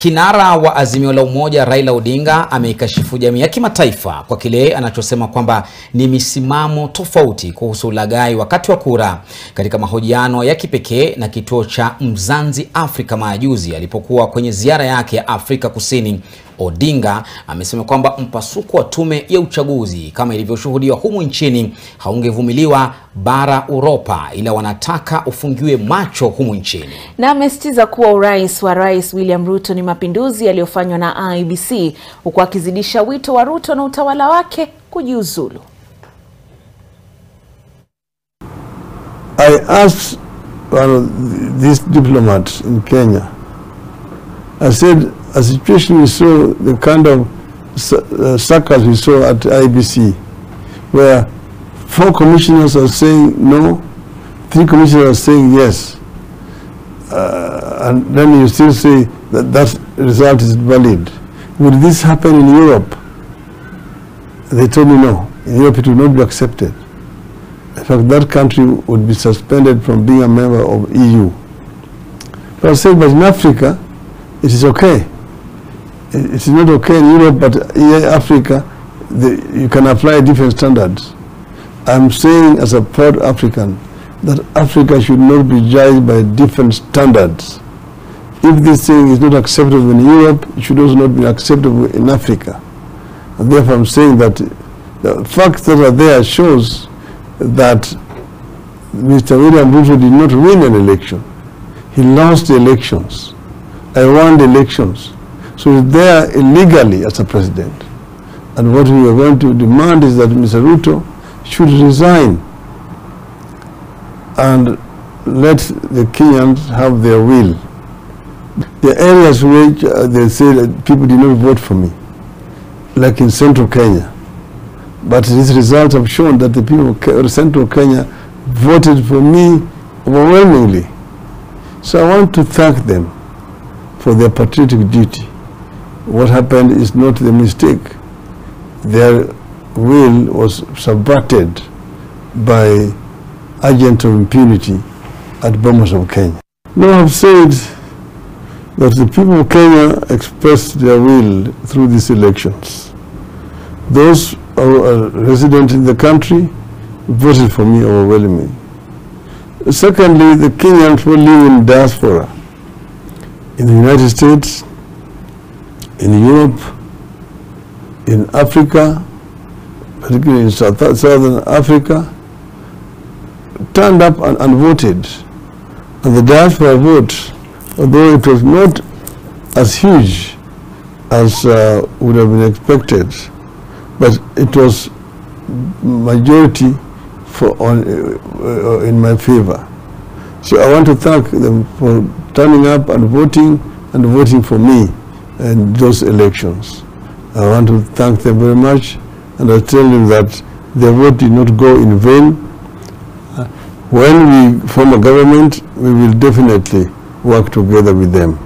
Kinara wa Azimio la Umoja Raila Odinga ameikashifu jamii ya kimataifa kwa kile anachosema kwamba ni misimamo tofauti kuhusu ulaghai wakati wa kura. Katika mahojiano ya kipekee na kituo cha Mzanzi Afrika majuzi alipokuwa kwenye ziara yake ya Afrika Kusini, Odinga amesema kwamba mpasuko wa tume ya uchaguzi kama ilivyoshuhudiwa humu nchini haungevumiliwa bara Uropa, ila wanataka ufungiwe macho humu nchini. Na amesitiza kuwa urais wa Rais William Ruto ni mapinduzi yaliyofanywa na IEBC, huku akizidisha wito wa Ruto na utawala wake kujiuzulu. I asked one of these diplomats in Kenya, I said, a situation we saw, the kind of circus we saw at IEBC, where 4 commissioners are saying no, 3 commissioners are saying yes, and then you still say that that result is valid. Would this happen in Europe? They told me no. In Europe it would not be accepted. In fact, that country would be suspended from being a member of EU. But I said, but in Africa, it is okay. It is not okay in Europe, but in Africa, you can apply different standards. I'm saying as a proud African that Africa should not be judged by different standards. If this thing is not acceptable in Europe, it should also not be acceptable in Africa. And therefore I'm saying that the facts that are there shows that Mr. William Ruto did not win an election. He lost the elections. I won the elections. So he's there illegally as a president. And what we are going to demand is that Mr. Ruto should resign and let the Kenyans have their will. The areas which they say that people did not vote for me, like in central Kenya. But these results have shown that the people of central Kenya voted for me overwhelmingly. So I want to thank them for their patriotic duty. What happened is not the mistake. Their will was subverted by agents of impunity at Bomas of Kenya. Now I've said that the people of Kenya expressed their will through these elections. Those who are resident in the country voted for me overwhelmingly. Secondly, the Kenyans who live in diaspora, in the United States, in Europe, in Africa, particularly in Southern Africa, turned up and voted. And the diaspora vote, although it was not as huge as would have been expected, but it was majority in my favor. So I want to thank them for turning up and voting for me in those elections. I want to thank them very much, and I tell them that their vote did not go in vain. When we form a government, we will definitely work together with them.